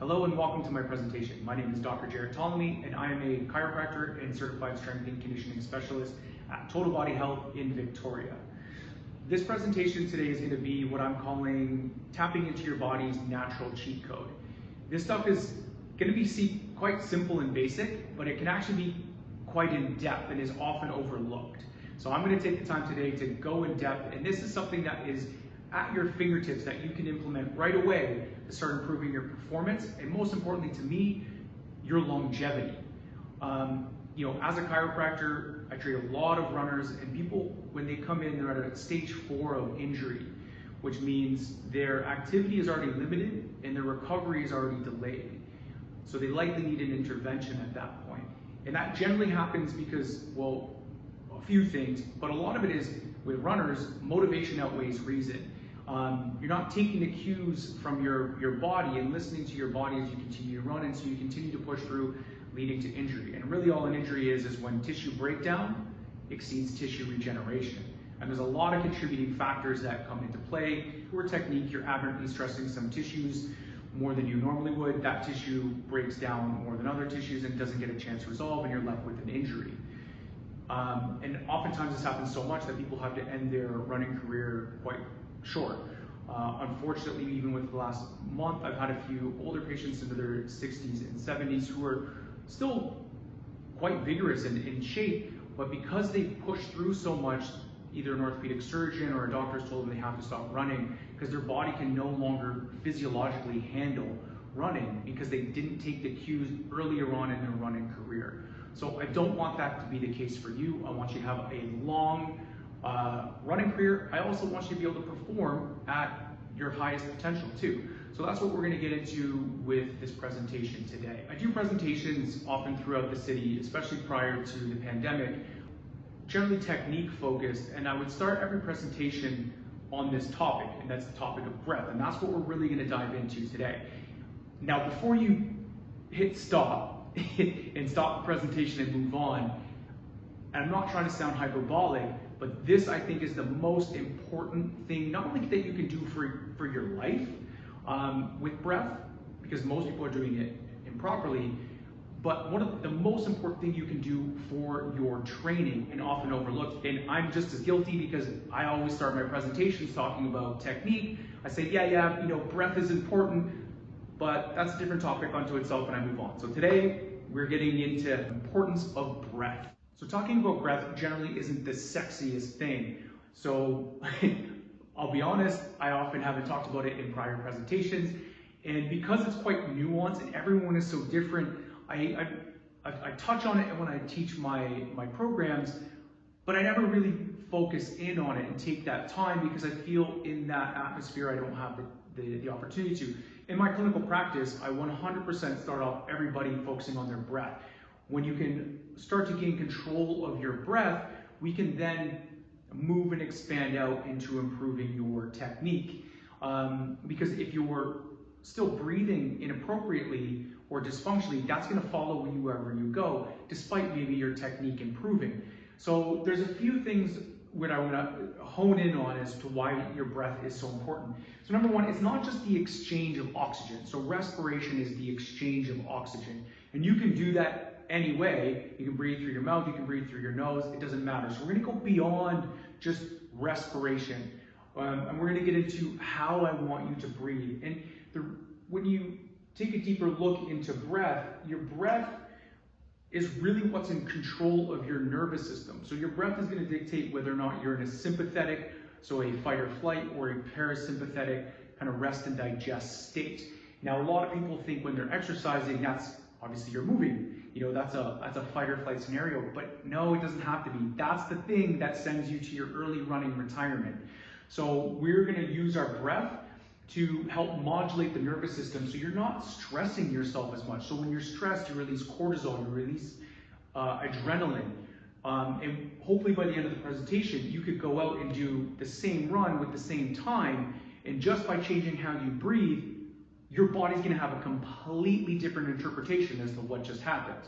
Hello and welcome to my presentation. My name is Dr. Jaritt Ptolemy and I am a chiropractor and certified strength and conditioning specialist at Total Body Health in Victoria. This presentation today is going to be what I'm calling tapping into your body's natural cheat code. This stuff is going to be quite simple and basic, but it can actually be quite in depth and is often overlooked. So I'm going to take the time today to go in depth, and this is something that is at your fingertips that you can implement right away to start improving your performance, and most importantly to me, your longevity. As a chiropractor, I treat a lot of runners, and people, when they come in, they're at stage 4 of injury, which means their activity is already limited and their recovery is already delayed. So they likely need an intervention at that point. And that generally happens because, well, a few things, but a lot of it is with runners, motivation outweighs reason. You're not taking the cues from your body and listening to your body as you continue to run, and so you continue to push through, leading to injury. And really all an injury is when tissue breakdown exceeds tissue regeneration. And there's a lot of contributing factors that come into play. Poor technique, you're aberrantly stressing some tissues more than you normally would. That tissue breaks down more than other tissues and doesn't get a chance to resolve, and you're left with an injury. And oftentimes this happens so much that people have to end their running career quite short. Unfortunately, even with the last month, I've had a few older patients into their 60s and 70s who are still quite vigorous and in shape, but because they push through so much, either an orthopedic surgeon or a doctor's told them they have to stop running because their body can no longer physiologically handle running because they didn't take the cues earlier on in their running career. So I don't want that to be the case for you. I want you to have a long running career. I also want you to be able to perform at your highest potential too. So that's what we're going to get into with this presentation today. I do presentations often throughout the city, especially prior to the pandemic, generally technique focused, and I would start every presentation on this topic, and that's the topic of breath, and that's what we're really going to dive into today. Now, before you hit stop and stop the presentation and move on, and I'm not trying to sound hyperbolic, but this I think is the most important thing, not only that you can do for your life with breath, because most people are doing it improperly, but one of the most important thing you can do for your training, and often overlooked, and I'm just as guilty because I always start my presentations talking about technique. I say, yeah, breath is important, but that's a different topic unto itself and I move on. So today we're getting into the importance of breath. So talking about breath generally isn't the sexiest thing. So I'll be honest, I often haven't talked about it in prior presentations, and because it's quite nuanced and everyone is so different, I touch on it when I teach my programs, but I never really focus in on it and take that time because I feel in that atmosphere I don't have the opportunity to. In my clinical practice, I 100% start off everybody focusing on their breath. When you can start to gain control of your breath, we can then move and expand out into improving your technique. Because if you're still breathing inappropriately or dysfunctionally, that's going to follow you wherever you go, despite maybe your technique improving. So there's a few things what I want to hone in on as to why your breath is so important. So number one, it's not just the exchange of oxygen. So respiration is the exchange of oxygen. And you can do that any way. You can breathe through your mouth, you can breathe through your nose, it doesn't matter. So we're going to go beyond just respiration. And we're going to get into how I want you to breathe. And when you take a deeper look into breath, your breath is really what's in control of your nervous system. So your breath is going to dictate whether or not you're in a sympathetic, so a fight or flight, or a parasympathetic kind of rest and digest state. Now, a lot of people think when they're exercising, that's obviously you're moving. That's a fight or flight scenario, but no, it doesn't have to be. That's the thing that sends you to your early running retirement. So we're going to use our breath to help modulate the nervous system so you're not stressing yourself as much. So when you're stressed, you release cortisol, you release adrenaline. And hopefully by the end of the presentation, you could go out and do the same run with the same time, and just by changing how you breathe, your body's going to have a completely different interpretation as to what just happened.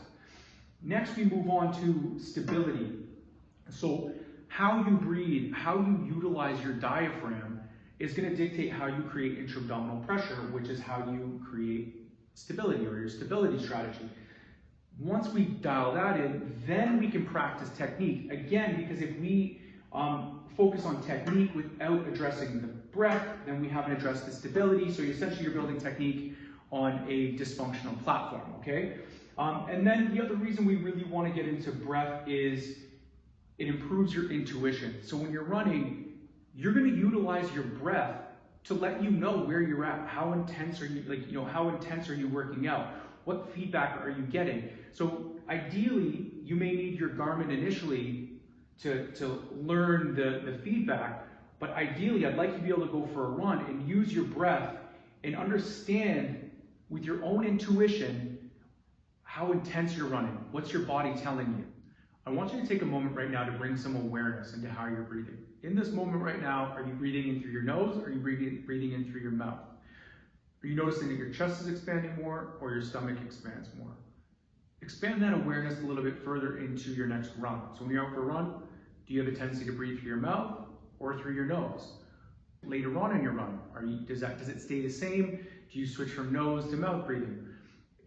Next, we move on to stability. So how you breathe, how you utilize your diaphragm is going to dictate how you create intra-abdominal pressure, which is how you create stability or your stability strategy. Once we dial that in, then we can practice technique. Again, because if we focus on technique without addressing the breath, then we haven't addressed the stability. So essentially you're building technique on a dysfunctional platform, okay? And then the other reason we really want to get into breath is it improves your intuition. So when you're running, you're going to utilize your breath to let you know where you're at. How intense are you, how intense are you working out? What feedback are you getting? So ideally, you may need your Garmin initially to learn the feedback, but ideally, I'd like you to be able to go for a run and use your breath and understand with your own intuition how intense you're running. What's your body telling you? I want you to take a moment right now to bring some awareness into how you're breathing. In this moment right now, are you breathing in through your nose or are you breathing in through your mouth? Are you noticing that your chest is expanding more or your stomach expands more? Expand that awareness a little bit further into your next run. So when you're out for a run, do you have a tendency to breathe through your mouth or through your nose? Later on in your run, does it stay the same? Do you switch from nose to mouth breathing?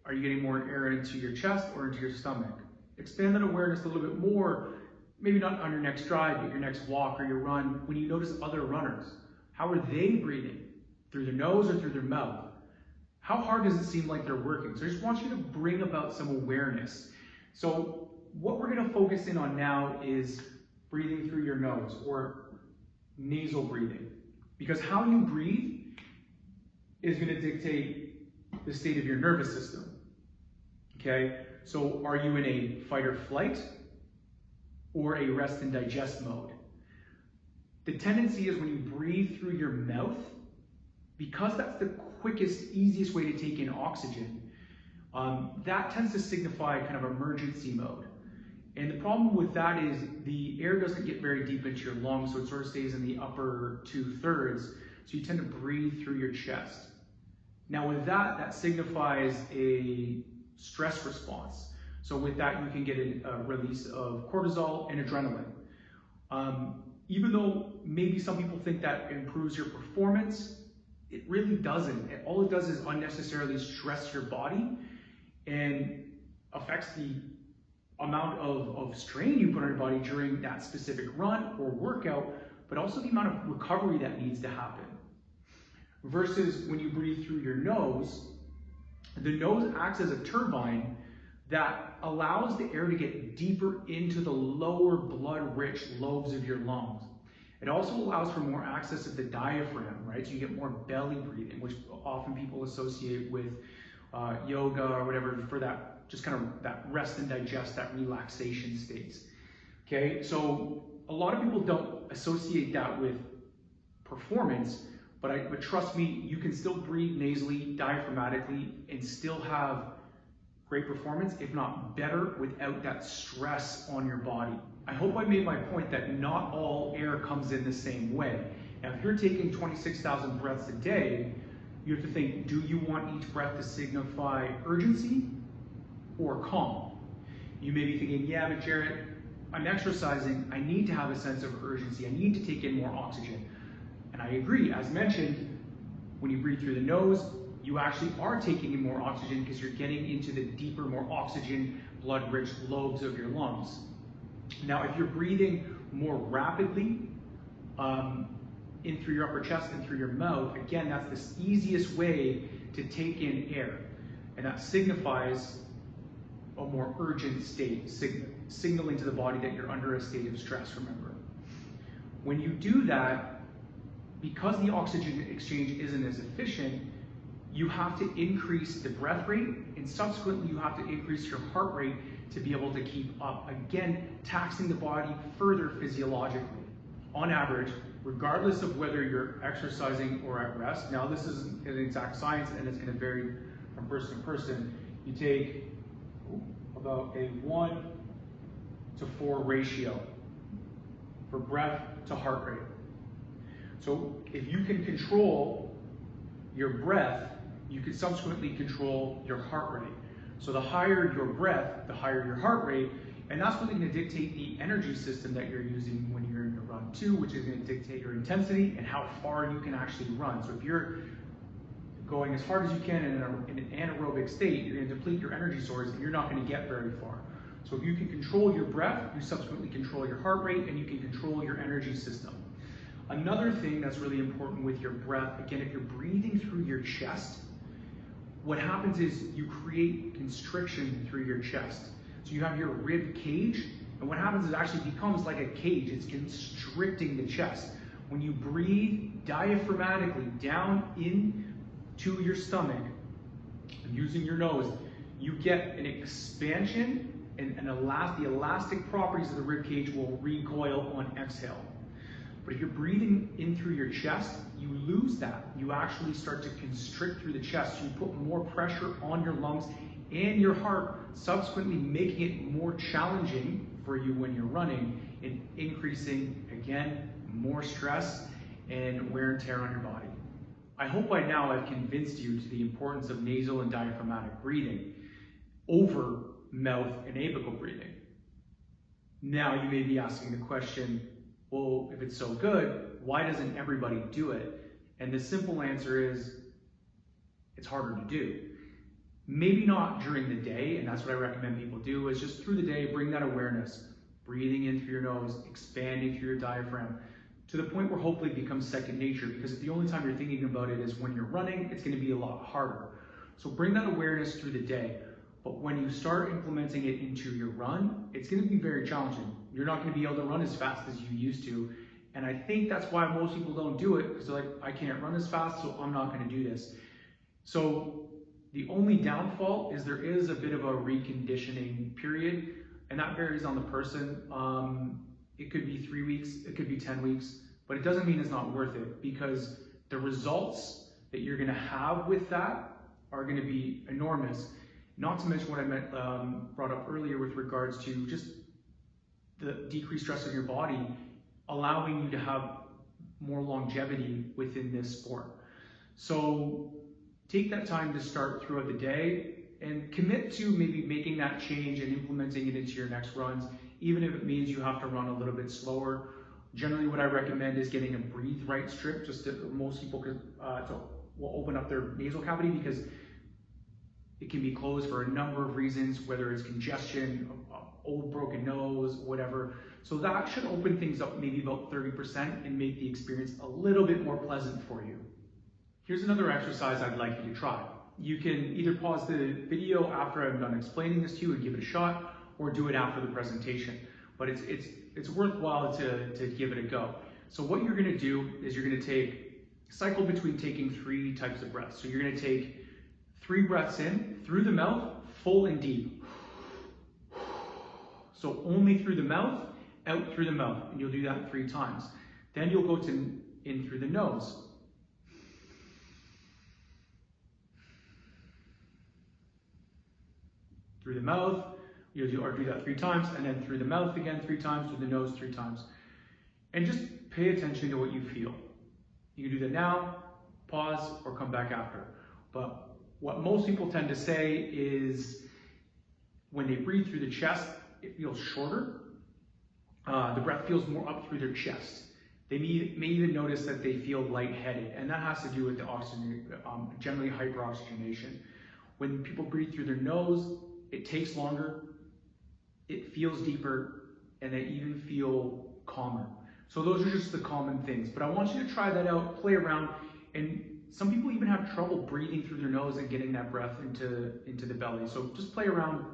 Are you getting more air into your chest or into your stomach? Expand that awareness a little bit more, maybe not on your next drive, but your next walk or your run, when you notice other runners. How are they breathing? Through their nose or through their mouth? How hard does it seem like they're working? So I just want you to bring about some awareness. So what we're going to focus in on now is breathing through your nose or nasal breathing. Because how you breathe is going to dictate the state of your nervous system. Okay? So are you in a fight or flight or a rest and digest mode? The tendency is when you breathe through your mouth, because that's the quickest, easiest way to take in oxygen, that tends to signify kind of emergency mode. And the problem with that is the air doesn't get very deep into your lungs, so it sort of stays in the upper 2/3, so you tend to breathe through your chest. Now with that signifies a stress response. So with that, you can get a release of cortisol and adrenaline. Even though maybe some people think that improves your performance, it really doesn't. All it does is unnecessarily stress your body and affects the amount of strain you put on your body during that specific run or workout, but also the amount of recovery that needs to happen. Versus when you breathe through your nose, the nose acts as a turbine that allows the air to get deeper into the lower blood-rich lobes of your lungs. It also allows for more access of the diaphragm, right? So you get more belly breathing, which often people associate with yoga or whatever for that, just kind of that rest and digest, that relaxation state. Okay, so a lot of people don't associate that with performance, but trust me, you can still breathe nasally, diaphragmatically, and still have great performance, if not better, without that stress on your body. I hope I made my point that not all air comes in the same way. Now, if you're taking 26,000 breaths a day, you have to think, do you want each breath to signify urgency or calm? You may be thinking, yeah, but Jarrett, I'm exercising, I need to have a sense of urgency, I need to take in more oxygen. And I agree, as mentioned, when you breathe through the nose, you actually are taking in more oxygen because you're getting into the deeper, more oxygen, blood-rich lobes of your lungs. Now, if you're breathing more rapidly in through your upper chest and through your mouth, again, that's the easiest way to take in air. And that signifies a more urgent state, signaling to the body that you're under a state of stress, remember. When you do that, because the oxygen exchange isn't as efficient, you have to increase the breath rate, and subsequently you have to increase your heart rate to be able to keep up. Again, taxing the body further physiologically. On average, regardless of whether you're exercising or at rest, now this isn't an exact science and it's going to vary from person to person, you take about a 1:4 ratio for breath to heart rate. So if you can control your breath, you can subsequently control your heart rate. So the higher your breath, the higher your heart rate, and that's really going to dictate the energy system that you're using when you're in your run too, which is going to dictate your intensity and how far you can actually run. So if you're going as hard as you can in an anaerobic anaerobic state, you're going to deplete your energy source and you're not going to get very far. So if you can control your breath, you subsequently control your heart rate and you can control your energy system. Another thing that's really important with your breath, again, if you're breathing through your chest, what happens is you create constriction through your chest. So you have your rib cage, and what happens is it actually becomes like a cage. It's constricting the chest. When you breathe diaphragmatically down into your stomach, using your nose, you get an expansion, and the elastic properties of the rib cage will recoil on exhale. But if you're breathing in through your chest, you lose that. You actually start to constrict through the chest. You put more pressure on your lungs and your heart, subsequently making it more challenging for you when you're running and increasing, again, more stress and wear and tear on your body. I hope by now I've convinced you to the importance of nasal and diaphragmatic breathing over mouth and apical breathing. Now you may be asking the question, well, if it's so good, why doesn't everybody do it? And the simple answer is, it's harder to do. Maybe not during the day, and that's what I recommend people do, is just through the day, bring that awareness, breathing in through your nose, expanding through your diaphragm, to the point where hopefully it becomes second nature, because if the only time you're thinking about it is when you're running, it's gonna be a lot harder. So bring that awareness through the day. But when you start implementing it into your run, it's going to be very challenging. You're not going to be able to run as fast as you used to. And I think that's why most people don't do it, because they're like, I can't run as fast, so I'm not going to do this. So the only downfall is there is a bit of a reconditioning period, and that varies on the person. It could be 3 weeks, it could be 10 weeks, but it doesn't mean it's not worth it, because the results that you're going to have with that are going to be enormous. Not to mention what I brought up earlier with regards to just the decreased stress of your body, allowing you to have more longevity within this sport. So take that time to start throughout the day and commit to maybe making that change and implementing it into your next runs, even if it means you have to run a little bit slower. Generally, what I recommend is getting a breathe right strip, just to, most people will open up their nasal cavity, because it can be closed for a number of reasons, whether it's congestion, old broken nose, whatever. So that should open things up maybe about 30% and make the experience a little bit more pleasant for you. Here's another exercise I'd like you to try. You can either pause the video after I'm done explaining this to you and give it a shot, or do it after the presentation. But it's worthwhile to give it a go. So what you're gonna do is you're gonna cycle between taking 3 types of breaths. So you're gonna take 3 breaths in through the mouth, full and deep. So only through the mouth, out through the mouth, and you'll do that 3 times. Then you'll go in through the nose. Through the mouth, you'll do that 3 times, and then through the mouth again 3 times, through the nose 3 times. And just pay attention to what you feel. You can do that now, pause, or come back after. But what most people tend to say is when they breathe through the chest, it feels shorter. The breath feels more up through their chest. They may even notice that they feel lightheaded, and that has to do with the oxygen, generally hyperoxygenation. When people breathe through their nose, it takes longer, it feels deeper, and they even feel calmer. So those are just the common things. But I want you to try that out, play around, and some people even have trouble breathing through their nose and getting that breath into the belly. So just play around,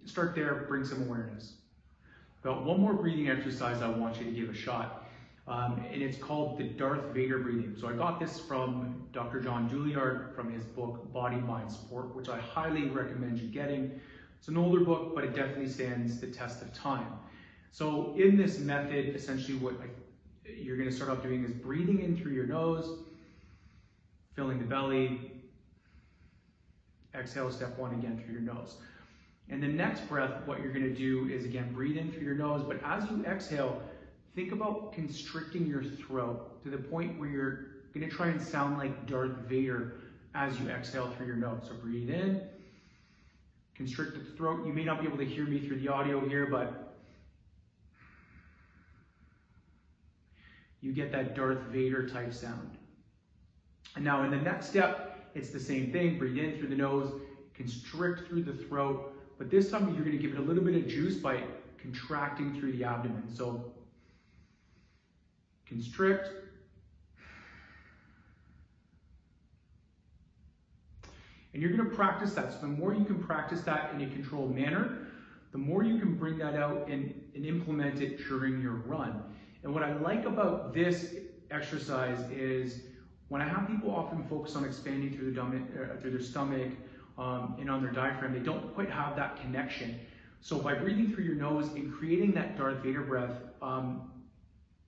start there, bring some awareness. Got one more breathing exercise I want you to give a shot, and it's called the Darth Vader breathing. So I got this from Dr. John Juilliard from his book, Body, Mind, Sport, which I highly recommend you getting. It's an older book, but it definitely stands the test of time. So in this method, essentially what you're gonna start off doing is breathing in through your nose, filling the belly, exhale step 1 again through your nose. And the next breath, what you're gonna do is again, breathe in through your nose, but as you exhale, think about constricting your throat to the point where you're gonna try and sound like Darth Vader as you exhale through your nose. So breathe in, constrict the throat. You may not be able to hear me through the audio here, but you get that Darth Vader type sound. And now in the next step, it's the same thing. Breathe in through the nose, constrict through the throat, but this time you're going to give it a little bit of juice by contracting through the abdomen. So constrict. And you're going to practice that. So the more you can practice that in a controlled manner, the more you can bring that out and implement it during your run. And what I like about this exercise is when I have people often focus on expanding through their stomach and on their diaphragm, they don't quite have that connection. So by breathing through your nose and creating that Darth Vader breath,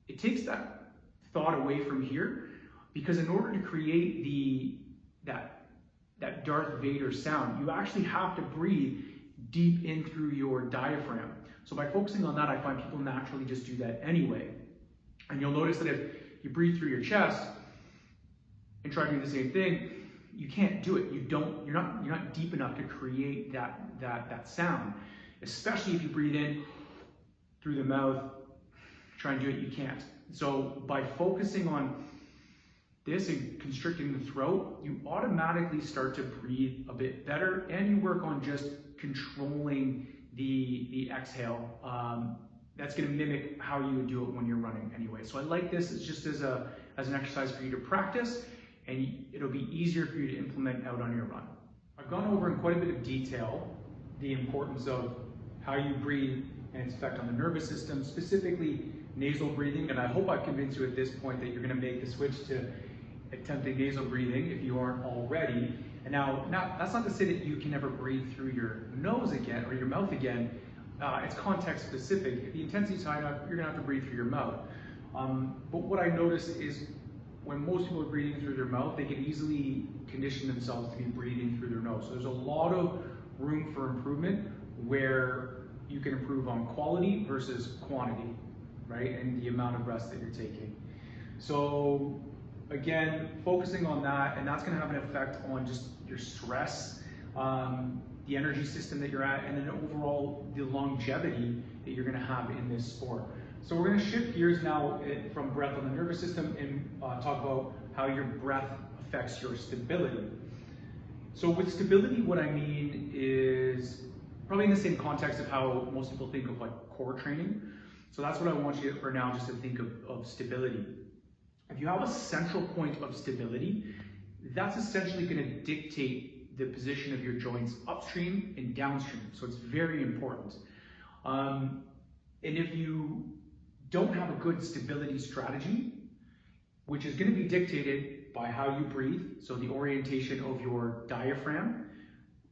it takes that thought away from here, because in order to create that Darth Vader sound, you actually have to breathe deep in through your diaphragm. So by focusing on that, I find people naturally just do that anyway. And you'll notice that if you breathe through your chest and try to do the same thing, you can't do it. You're not deep enough to create that sound. Especially if you breathe in through the mouth, try and do it, you can't. So by focusing on this and constricting the throat, you automatically start to breathe a bit better, and you work on just controlling the exhale. That's going to mimic how you would do it when you're running anyway. So I like this just as an exercise for you to practice, and it'll be easier for you to implement out on your run. I've gone over in quite a bit of detail the importance of how you breathe and its effect on the nervous system, specifically nasal breathing, and I hope I've convinced you at this point that you're going to make the switch to attempting nasal breathing if you aren't already. And now that's not to say that you can never breathe through your nose again or your mouth again. It's context specific. If the intensity's high enough, you're gonna have to breathe through your mouth. But what I notice is when most people are breathing through their mouth, they can easily condition themselves to be breathing through their nose. So there's a lot of room for improvement where you can improve on quality versus quantity, right? And the amount of breaths that you're taking. So again, focusing on that, and that's going to have an effect on just your stress, the energy system that you're at, and then overall the longevity that you're going to have in this sport. So we're going to shift gears now from breath on the nervous system and talk about how your breath affects your stability. So with stability, what I mean is probably in the same context of how most people think of like core training. So that's what I want you for now, just to think of stability. If you have a central point of stability, that's essentially going to dictate the position of your joints upstream and downstream. So it's very important. And if you don't have a good stability strategy, which is going to be dictated by how you breathe, so the orientation of your diaphragm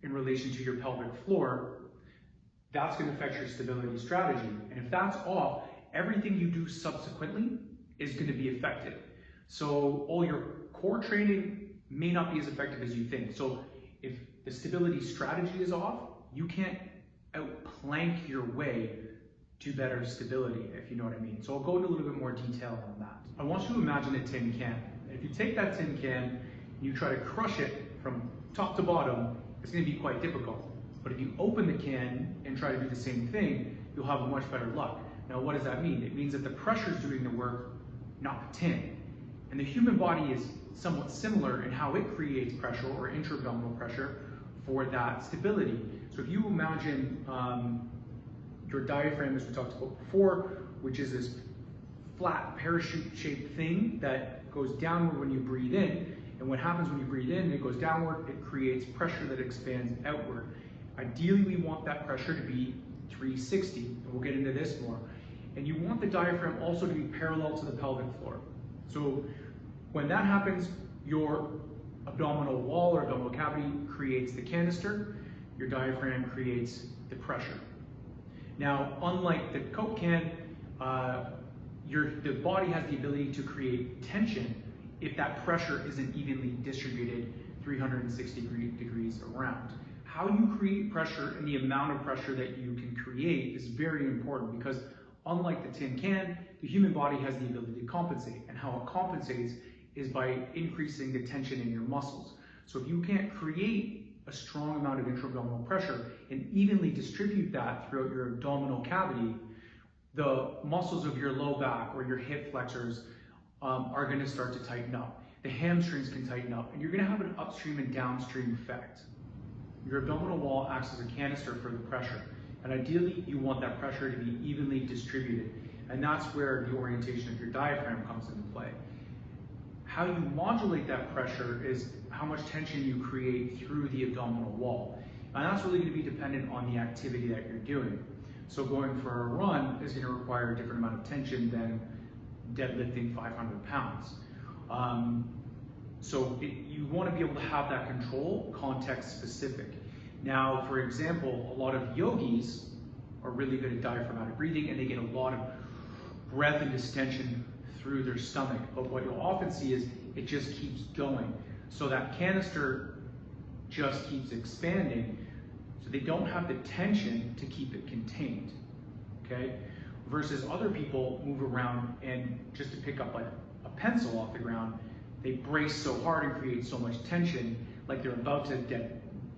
in relation to your pelvic floor, that's going to affect your stability strategy. And if that's off, everything you do subsequently is going to be affected. So all your core training may not be as effective as you think. So if the stability strategy is off, you can't outplank your way to better stability, if you know what I mean. So I'll go into a little bit more detail on that. I want you to imagine a tin can. If you take that tin can and you try to crush it from top to bottom, it's going to be quite difficult. But if you open the can and try to do the same thing, you'll have much better luck. Now, what does that mean? It means that the pressure is doing the work, not the tin. And the human body is somewhat similar in how it creates pressure or intra-abdominal pressure for that stability. So if you imagine your diaphragm, as we talked about before, which is this flat parachute-shaped thing that goes downward when you breathe in, and what happens when you breathe in and it goes downward, it creates pressure that expands outward. Ideally, we want that pressure to be 360, and we'll get into this more. And you want the diaphragm also to be parallel to the pelvic floor. So when that happens, your abdominal wall or abdominal cavity creates the canister, your diaphragm creates the pressure. Now, unlike the Coke can, the body has the ability to create tension if that pressure isn't evenly distributed 360 degrees around. How you create pressure and the amount of pressure that you can create is very important, because unlike the tin can, the human body has the ability to compensate. And how it compensates is by increasing the tension in your muscles. So if you can't create a strong amount of intra-abdominal pressure and evenly distribute that throughout your abdominal cavity, the muscles of your low back or your hip flexors are going to start to tighten up. The hamstrings can tighten up, and you're going to have an upstream and downstream effect. your abdominal wall acts as a canister for the pressure. And ideally, you want that pressure to be evenly distributed. And that's where the orientation of your diaphragm comes into play. How you modulate that pressure is how much tension you create through the abdominal wall. And that's really going to be dependent on the activity that you're doing. So going for a run is going to require a different amount of tension than deadlifting 500 pounds. You want to be able to have that control context specific. Now, for example, a lot of yogis are really good at diaphragmatic breathing and they get a lot of breath and distension through their stomach. But what you'll often see is it just keeps going. So that canister just keeps expanding. So they don't have the tension to keep it contained, okay? Versus other people move around and just to pick up like a pencil off the ground, they brace so hard and create so much tension like they're about to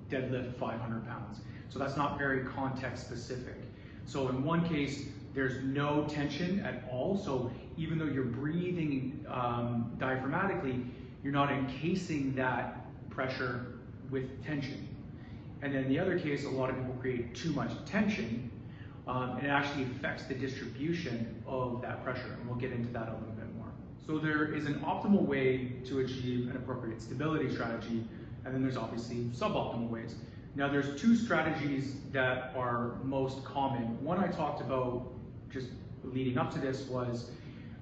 deadlift 500 pounds. So that's not very context specific. So in one case, there's no tension at all. So even though you're breathing diaphragmatically, you're not encasing that pressure with tension. And then in the other case, a lot of people create too much tension and it actually affects the distribution of that pressure. And we'll get into that a little bit more. So there is an optimal way to achieve an appropriate stability strategy, and then there's obviously suboptimal ways. Now there's two strategies that are most common. One I talked about just leading up to this was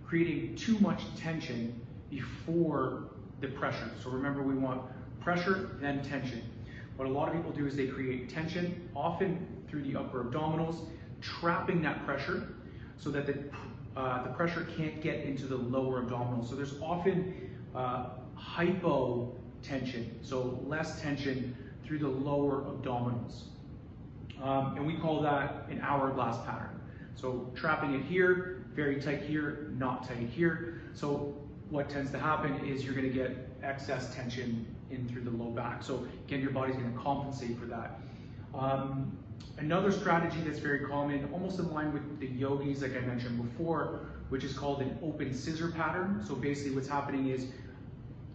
creating too much tension before the pressure. So remember, we want pressure, then tension. What a lot of people do is they create tension, often through the upper abdominals, trapping that pressure so that the pressure can't get into the lower abdominals. So there's often hypotension, so less tension through the lower abdominals. And we call that an hourglass pattern. So trapping it here, very tight here, not tight here. So what tends to happen is you're going to get excess tension in through the low back. So again, your body's going to compensate for that. Another strategy that's very common, almost in line with the yogis like I mentioned before, which is called an open scissor pattern. So basically what's happening is,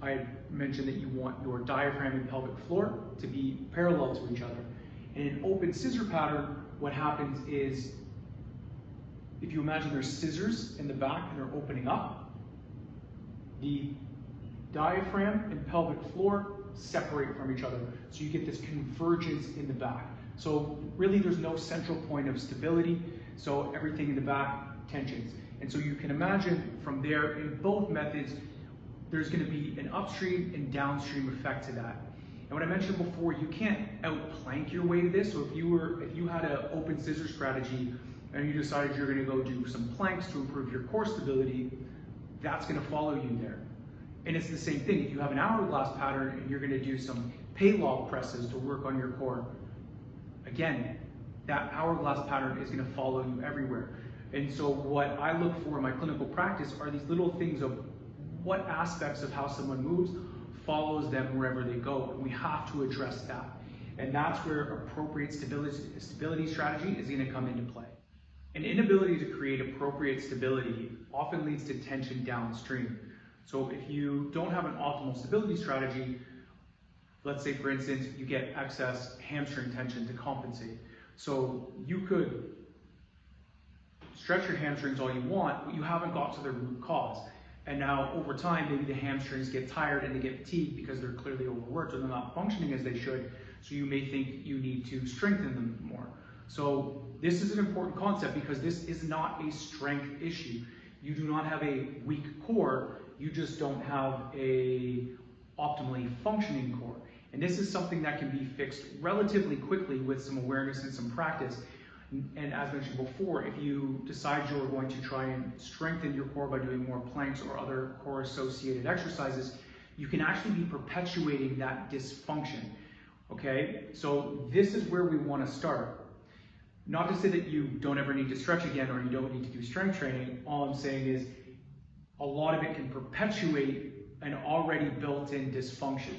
I mentioned that you want your diaphragm and pelvic floor to be parallel to each other. In an open scissor pattern, what happens is, if you imagine there's scissors in the back and they're opening up, the diaphragm and pelvic floor separate from each other. So you get this convergence in the back. So really there's no central point of stability. So everything in the back tensions. And so you can imagine from there, in both methods, there's going to be an upstream and downstream effect to that. And what I mentioned before, you can't outplank your way to this. So if you had an open scissor strategy and you decided you're going to go do some planks to improve your core stability, that's going to follow you there. And it's the same thing. If you have an hourglass pattern and you're going to do some pay log presses to work on your core, again, that hourglass pattern is going to follow you everywhere. And so what I look for in my clinical practice are these little things of what aspects of how someone moves follows them wherever they go. And we have to address that. And that's where appropriate stability strategy is going to come into play. An inability to create appropriate stability often leads to tension downstream. So if you don't have an optimal stability strategy, let's say for instance, you get excess hamstring tension to compensate. So you could stretch your hamstrings all you want, but you haven't got to the root cause. And now over time, maybe the hamstrings get tired and they get fatigued because they're clearly overworked or they're not functioning as they should. So you may think you need to strengthen them more. So this is an important concept because this is not a strength issue. You do not have a weak core, you just don't have a optimally functioning core. And this is something that can be fixed relatively quickly with some awareness and some practice. And as mentioned before, if you decide you're going to try and strengthen your core by doing more planks or other core associated exercises, you can actually be perpetuating that dysfunction. Okay, so this is where we want to start. Not to say that you don't ever need to stretch again or you don't need to do strength training. All I'm saying is a lot of it can perpetuate an already built-in dysfunction.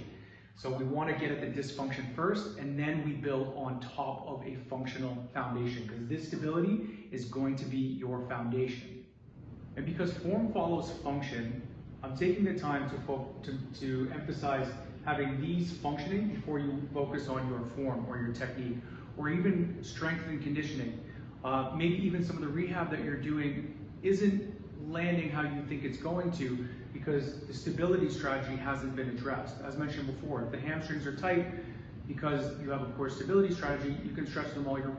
So we want to get at the dysfunction first, and then we build on top of a functional foundation, because this stability is going to be your foundation. And because form follows function, I'm taking the time to emphasize having these functioning before you focus on your form or your technique, or even strength and conditioning. Maybe even some of the rehab that you're doing isn't landing how you think it's going to because the stability strategy hasn't been addressed. As mentioned before, if the hamstrings are tight because you have a poor stability strategy, you can stretch them all you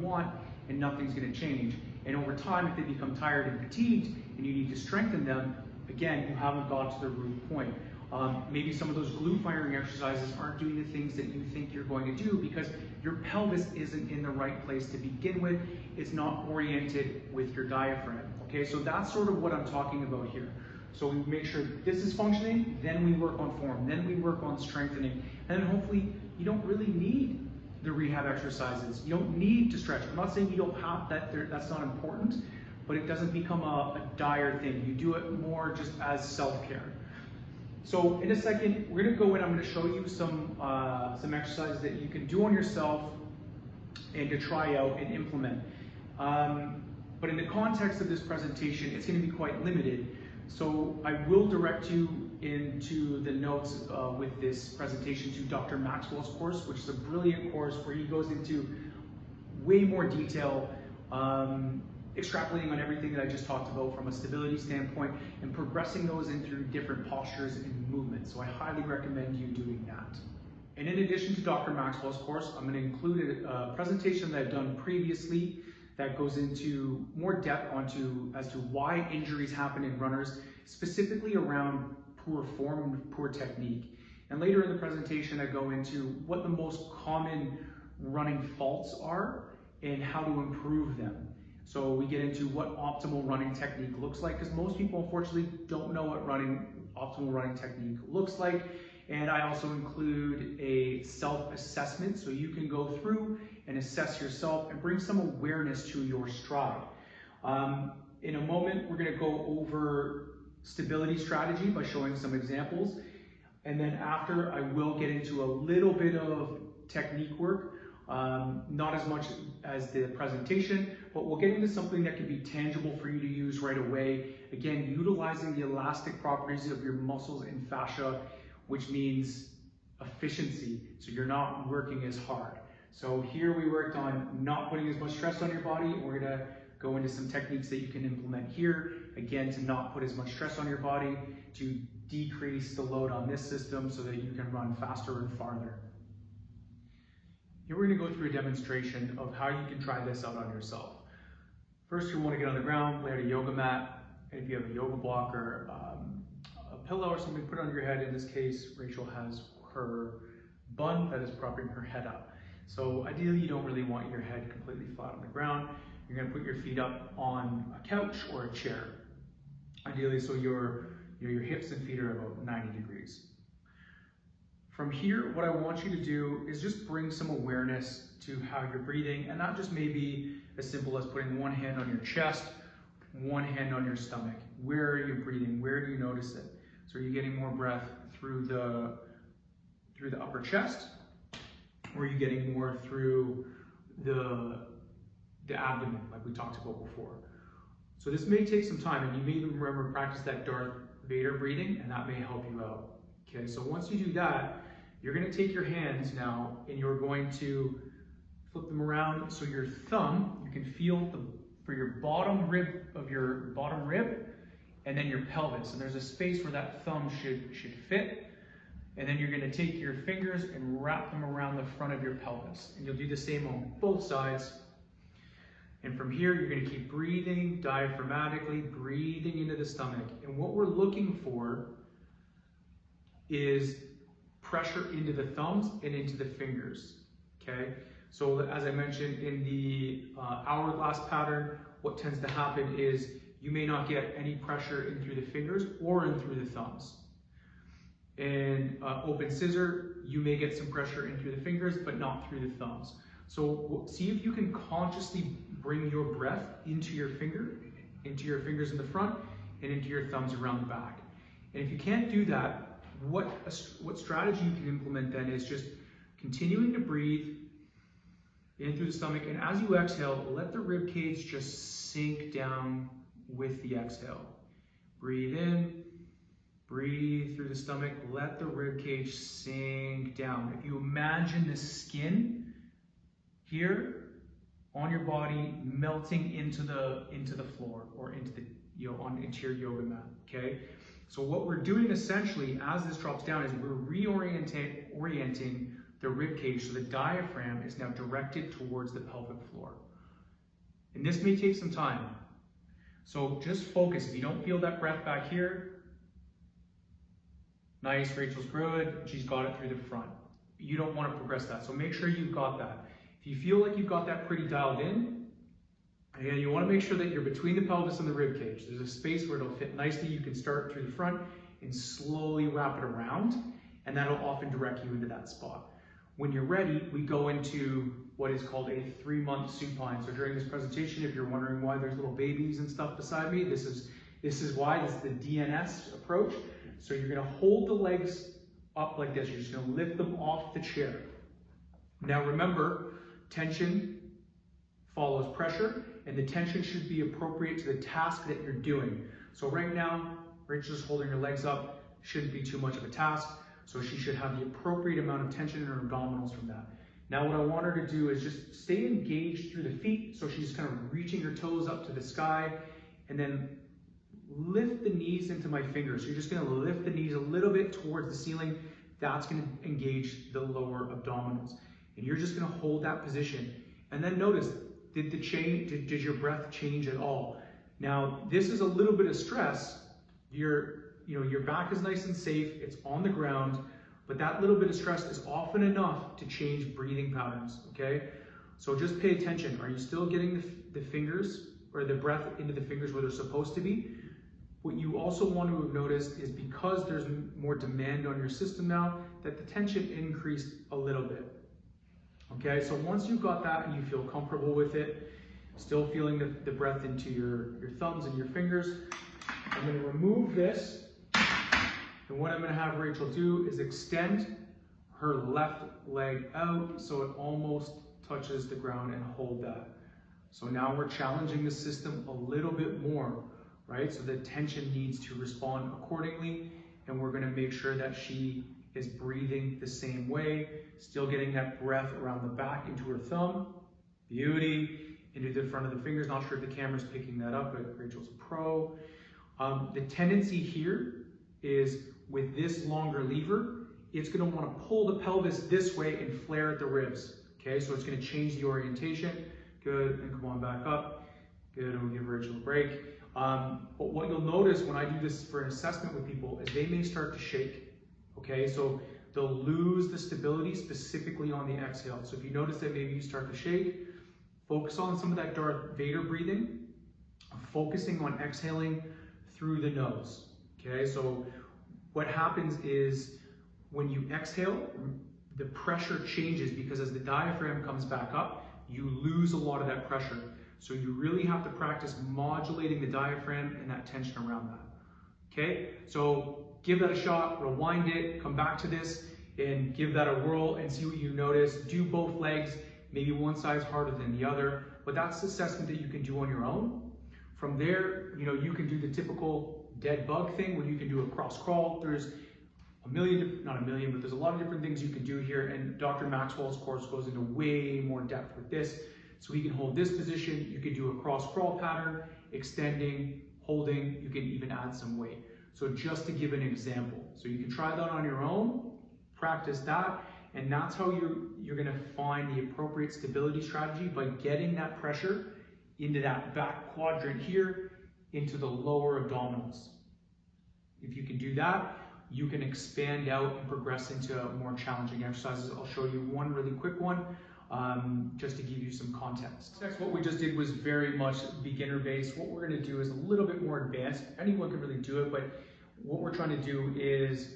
want and nothing's going to change. And over time, if they become tired and fatigued and you need to strengthen them, again, you haven't got to the root point. Maybe some of those glute firing exercises aren't doing the things that you think you're going to do because your pelvis isn't in the right place to begin with. It's not oriented with your diaphragm. Okay, so that's sort of what I'm talking about here. So we make sure this is functioning, then we work on form, then we work on strengthening, and then hopefully you don't really need the rehab exercises. You don't need to stretch. I'm not saying you don't have that, that's not important, but it doesn't become a dire thing. You do it more just as self-care. So in a second, we're gonna go in, I'm gonna show you some exercises that you can do on yourself and to try out and implement. But in the context of this presentation, it's gonna be quite limited. So I will direct you into the notes with this presentation to Dr. Maxwell's course, which is a brilliant course where he goes into way more detail, extrapolating on everything that I just talked about from a stability standpoint and progressing those in through different postures and movements. So I highly recommend you doing that. And in addition to Dr. Maxwell's course, I'm going to include a presentation that I've done previously that goes into more depth as to why injuries happen in runners, specifically around poor form and poor technique. And later in the presentation, I go into what the most common running faults are and how to improve them. So we get into what optimal running technique looks like, because most people unfortunately don't know what optimal running technique looks like. And I also include a self-assessment, so you can go through and assess yourself and bring some awareness to your stride. In a moment, we're going to go over stability strategy by showing some examples. And then after, I will get into a little bit of technique work, not as much as the presentation, but we'll get into something that can be tangible for you to use right away. Again, utilizing the elastic properties of your muscles and fascia, which means efficiency, so you're not working as hard. So here we worked on not putting as much stress on your body. We're gonna go into some techniques that you can implement here, again, to not put as much stress on your body, to decrease the load on this system so that you can run faster and farther. Here we're gonna go through a demonstration of how you can try this out on yourself. First, you wanna get on the ground, lay out a yoga mat, and if you have a yoga block or a pillow or something, put it on your head. In this case, Rachel has her bun that is propping her head up. So ideally, you don't really want your head completely flat on the ground. You're gonna put your feet up on a couch or a chair. Ideally, so your hips and feet are about 90 degrees. From here, what I want you to do is just bring some awareness to how you're breathing, and that just may be as simple as putting one hand on your chest, one hand on your stomach. Where are you breathing? Where do you notice it? So are you getting more breath through the upper chest, or are you getting more through the abdomen, like we talked about before? So this may take some time, and you may even remember practice that Darth Vader breathing, and that may help you out. Okay, so once you do that, you're going to take your hands now, and you're going to flip them around so your thumb, you can feel for your bottom rib of your bottom rib, and then your pelvis. And there's a space where that thumb should fit. And then you're going to take your fingers and wrap them around the front of your pelvis. And you'll do the same on both sides. And from here, you're going to keep breathing diaphragmatically, breathing into the stomach. And what we're looking for is pressure into the thumbs and into the fingers, okay? So as I mentioned in the hourglass pattern, what tends to happen is you may not get any pressure in through the fingers or in through the thumbs. In open scissor, you may get some pressure in through the fingers, but not through the thumbs. So see if you can consciously bring your breath into your fingers in the front and into your thumbs around the back. And if you can't do that, what strategy you can implement then is just continuing to breathe in through the stomach, and as you exhale, let the rib cage just sink down with the exhale. Breathe in Breathe through the stomach, let the rib cage sink down. If you imagine the skin here on your body melting into the floor or into your yoga mat, okay? So what we're doing essentially as this drops down is we're orienting the rib cage so the diaphragm is now directed towards the pelvic floor. And this may take some time. So just focus. If you don't feel that breath back here, nice, Rachel's good. She's got it through the front. You don't want to progress that. So make sure you've got that. If you feel like you've got that pretty dialed in, again, you want to make sure that you're between the pelvis and the rib cage. There's a space where it'll fit nicely. You can start through the front and slowly wrap it around, and that'll often direct you into that spot. When you're ready, we go into what is called a 3-month supine. So during this presentation, if you're wondering why there's little babies and stuff beside me, this is why. This is the DNS approach. So you're going to hold the legs up like this. You're just going to lift them off the chair. Now remember, tension follows pressure, and the tension should be appropriate to the task that you're doing. So right now, Rachel's holding her legs up. Shouldn't be too much of a task. So she should have the appropriate amount of tension in her abdominals from that. Now what I want her to do is just stay engaged through the feet. So she's kind of reaching her toes up to the sky, and then lift the knees into my fingers. So you're just going to lift the knees a little bit towards the ceiling. That's going to engage the lower abdominals. And you're just going to hold that position. And then notice, did your breath change at all? Now, this is a little bit of stress. Your back is nice and safe. It's on the ground. But that little bit of stress is often enough to change breathing patterns, okay? So just pay attention. Are you still getting the fingers or the breath into the fingers where they're supposed to be? What you also want to have noticed is because there's more demand on your system now, that the tension increased a little bit. Okay, so once you've got that and you feel comfortable with it, still feeling the breath into your thumbs and your fingers, I'm going to remove this. And what I'm going to have Rachel do is extend her left leg out so it almost touches the ground and hold that. So now we're challenging the system a little bit more, right? So the tension needs to respond accordingly, and we're going to make sure that she is breathing the same way, still getting that breath around the back into her thumb. Beauty. Into the front of the fingers. Not sure if the camera's picking that up, but Rachel's a pro. The tendency here is with this longer lever, it's going to want to pull the pelvis this way and flare at the ribs. Okay, so it's going to change the orientation. Good, and come on back up. Good, and we'll give Rachel a break. But what you'll notice when I do this for an assessment with people is they may start to shake. Okay, so they'll lose the stability specifically on the exhale. So if you notice that maybe you start to shake, focus on some of that Darth Vader breathing, focusing on exhaling through the nose. Okay, so what happens is when you exhale, the pressure changes because as the diaphragm comes back up, you lose a lot of that pressure. So you really have to practice modulating the diaphragm and that tension around that. Okay, so give that a shot, rewind it, come back to this and give that a whirl and see what you notice. Do both legs, maybe one side's harder than the other, but that's the assessment that you can do on your own. From there, you can do the typical dead bug thing where you can do a cross crawl. There's not a million, but there's a lot of different things you can do here, and Dr. Maxwell's course goes into way more depth with this. So we can hold this position, you can do a cross crawl pattern, extending, holding, you can even add some weight. So just to give an example. So you can try that on your own, practice that, and that's how you're gonna find the appropriate stability strategy by getting that pressure into that back quadrant here, into the lower abdominals. If you can do that, you can expand out and progress into more challenging exercises. I'll show you one really quick one, just to give you some context. Next, what we just did was very much beginner based. What we're gonna do is a little bit more advanced. Anyone can really do it, but what we're trying to do is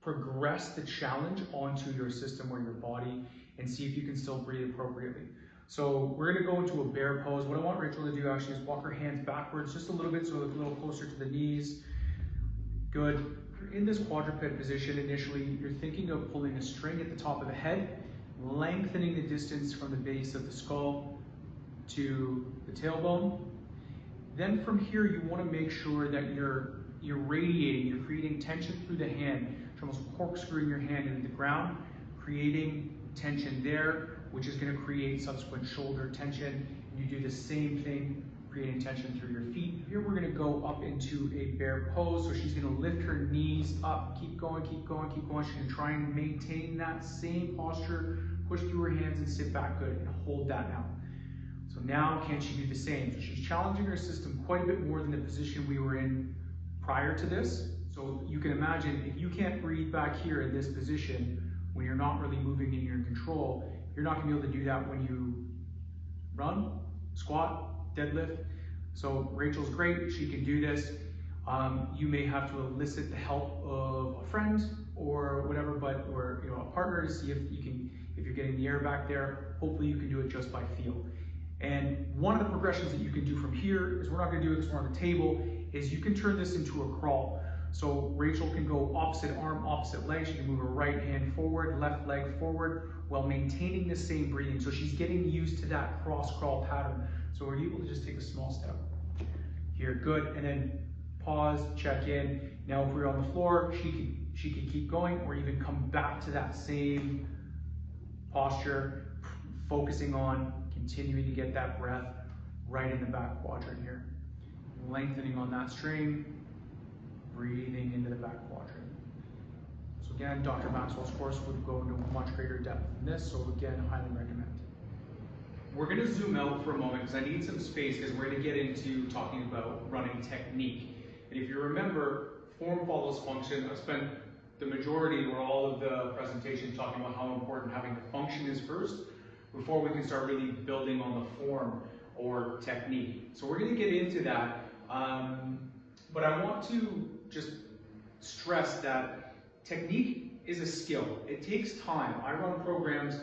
progress the challenge onto your system or your body and see if you can still breathe appropriately. So we're gonna go into a bear pose. What I want Rachel to do actually is walk her hands backwards just a little bit, so a little closer to the knees. Good. In this quadruped position, initially, you're thinking of pulling a string at the top of the head, lengthening the distance from the base of the skull to the tailbone. Then from here, you want to make sure that you're you're radiating, you're creating tension through the hand. You're almost corkscrewing your hand into the ground, creating tension there, which is going to create subsequent shoulder tension. And you do the same thing, creating tension through your feet. Here we're going to go up into a bear pose. So she's going to lift her knees up, keep going, keep going, keep going. She's going to try and maintain that same posture, push through her hands and sit back good, and hold that now. So now can she do the same? So she's challenging her system quite a bit more than the position we were in prior to this. So you can imagine if you can't breathe back here in this position when you're not really moving and you're in control, you're not going to be able to do that when you run, squat, deadlift. So Rachel's great, she can do this. You may have to elicit the help of a friend or whatever, or a partner to see if you're getting the air back there. Hopefully you can do it just by feel. And one of the progressions that you can do from here is, we're not going to do it because we're on the table, is you can turn this into a crawl. So Rachel can go opposite arm, opposite leg. She can move her right hand forward, left leg forward, while maintaining the same breathing. So she's getting used to that cross crawl pattern. So we're able to just take a small step. Here, good, and then pause, check in. Now if we're on the floor, she can keep going, or even come back to that same posture, focusing on continuing to get that breath right in the back quadrant here. Lengthening on that string, breathing into the back quadrant. So again, Dr. Maxwell's course would go into much greater depth than this, so again, highly recommend. We're going to zoom out for a moment because I need some space, because we're going to get into talking about running technique. And if you remember, form follows function. I spent the majority or all of the presentation talking about how important having the function is first, before we can start really building on the form or technique. So we're going to get into that, but I want to just stress that technique is a skill. It takes time. I run programs,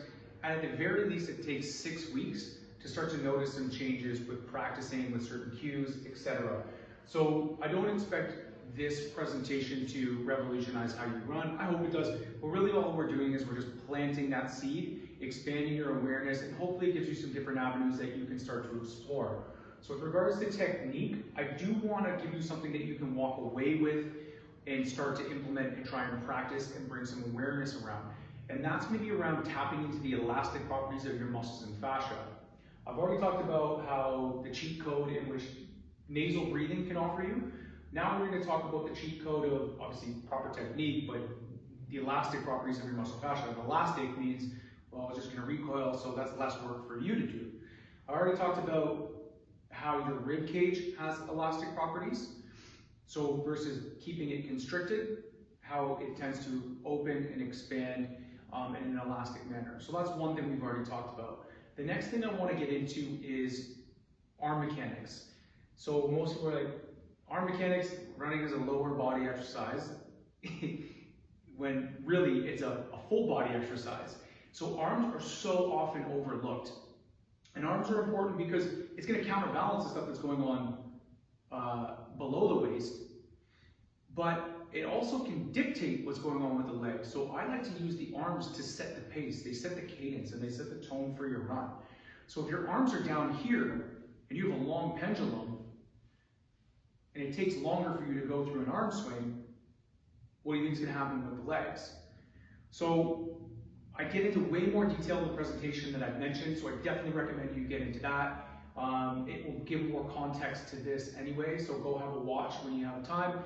and at the very least it takes 6 weeks to start to notice some changes with practicing with certain cues, etc. So I don't expect this presentation to revolutionize how you run. I hope it does, but really all we're doing is we're just planting that seed, expanding your awareness, and hopefully it gives you some different avenues that you can start to explore. So with regards to technique, I do want to give you something that you can walk away with and start to implement and try and practice and bring some awareness around. And that's maybe around tapping into the elastic properties of your muscles and fascia. I've already talked about how the cheat code in which nasal breathing can offer you. Now we're going to talk about the cheat code of, obviously, proper technique, but the elastic properties of your muscle fascia. And elastic means, well, it's just going to recoil, so that's less work for you to do. I already talked about how your rib cage has elastic properties. So versus keeping it constricted, how it tends to open and expand in an elastic manner. So that's one thing we've already talked about. The next thing I want to get into is arm mechanics. So most people are like, arm mechanics, running is a lower body exercise, when really it's a full body exercise. So arms are so often overlooked. And arms are important because it's going to counterbalance the stuff that's going on below the waist, but it also can dictate what's going on with the legs. So I like to use the arms to set the pace. They set the cadence and they set the tone for your run. So if your arms are down here and you have a long pendulum, and it takes longer for you to go through an arm swing, what do you think is going to happen with the legs? So I get into way more detail in the presentation that I've mentioned, so I definitely recommend you get into that. It will give more context to this anyway, so go have a watch when you have time.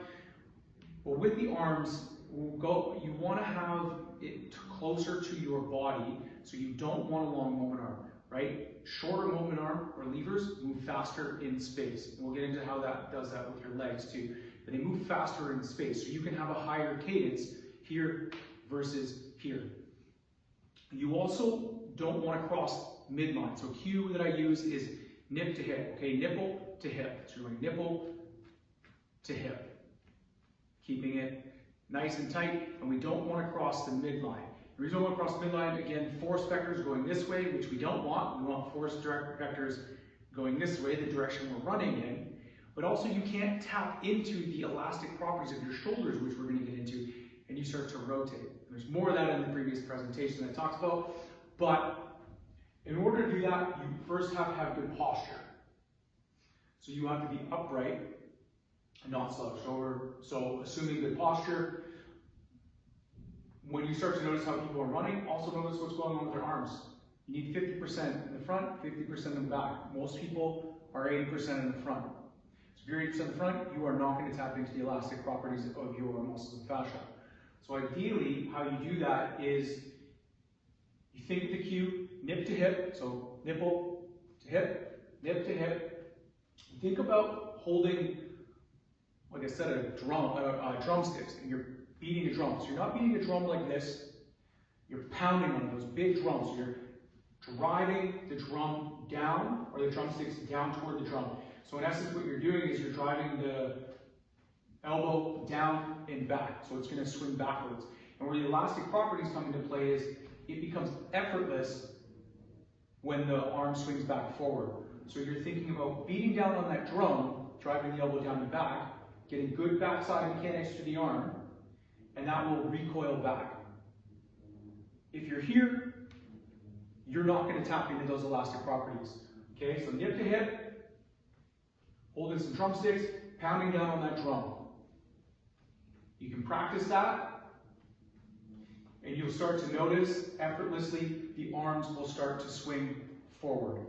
But with the arms, you want to have it closer to your body, so you don't want a long moment arm, right? Shorter moment arm or levers move faster in space. And we'll get into how that does that with your legs too. But they move faster in space, so you can have a higher cadence here versus here. You also don't want to cross midline. So cue that I use is nip to hip. Okay, nipple to hip. So you're going nipple to hip. Keeping it nice and tight, and we don't want to cross the midline. The reason we want to cross the midline, again, force vectors going this way, which we don't want. We want force direct vectors going this way, the direction we're running in. But also you can't tap into the elastic properties of your shoulders, which we're going to get into, and you start to rotate. There's more of that in the previous presentation that I talked about, but in order to do that, you first have to have good posture. So you have to be upright, not slouched over. So assuming good posture. When you start to notice how people are running, also notice what's going on with their arms. You need 50% in the front, 50% in the back. Most people are 80% in the front. So if you're 80% in the front, you are not going to tap into the elastic properties of your muscles and fascia. So ideally, how you do that is you think of the cue, nip to hip, so nipple to hip, nip to hip. Think about holding, like I said, a drumsticks, and you're beating a drum. So you're not beating a drum like this, you're pounding on those big drums. So you're driving the drum down, or the drumsticks down toward the drum. So in essence, what you're doing is you're driving the elbow down and back. So it's going to swing backwards. And where the elastic properties come into play is it becomes effortless when the arm swings back forward. So you're thinking about beating down on that drum, driving the elbow down and back, getting good backside mechanics to the arm, and that will recoil back. If you're here, you're not going to tap into those elastic properties. Okay, so nip to hip, holding some drumsticks, pounding down on that drum. You can practice that, and you'll start to notice effortlessly the arms will start to swing forward.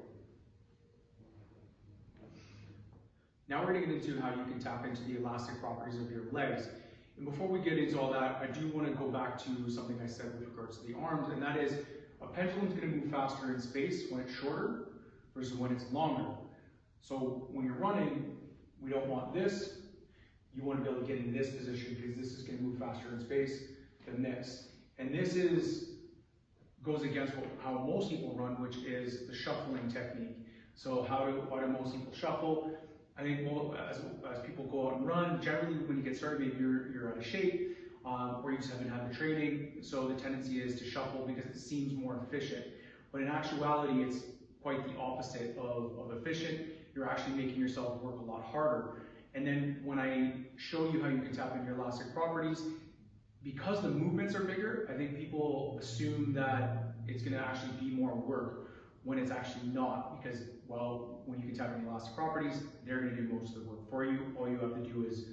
Now we're going to get into how you can tap into the elastic properties of your legs. And before we get into all that, I do want to go back to something I said with regards to the arms, and that is a pendulum is going to move faster in space when it's shorter versus when it's longer. So when you're running, we don't want this. You want to be able to get in this position because this is going to move faster in space than this. And this goes against how most people run, which is the shuffling technique. So why do most people shuffle? I think as people go out and run, generally when you get started, maybe you're out of shape, or you just haven't had the training. So the tendency is to shuffle because it seems more efficient. But in actuality, it's quite the opposite of efficient. You're actually making yourself work a lot harder. And then when I show you how you can tap into your elastic properties, because the movements are bigger, I think people assume that it's going to actually be more work when it's actually not, because, well, when you can tap into elastic properties, they're going to do most of the work for you. All you have to do is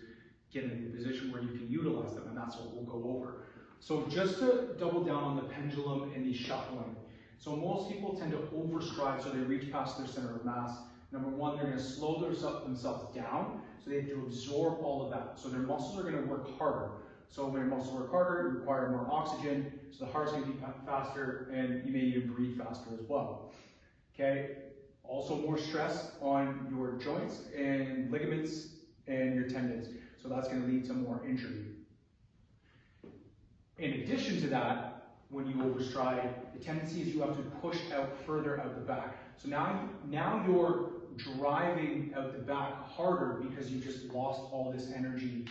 get into a position where you can utilize them, and that's what we'll go over. So just to double down on the pendulum and the shuffling. So most people tend to overstride, so they reach past their center of mass. Number one, they're going to slow themselves down, so they have to absorb all of that. So their muscles are going to work harder. So when your muscles work harder, you require more oxygen, so the heart's going to beat faster, and you may even breathe faster as well. Okay? Also more stress on your joints and ligaments and your tendons. So that's going to lead to more injury. In addition to that, when you overstride, the tendency is you have to push out further out the back. So now you're driving out the back harder because you just lost all this energy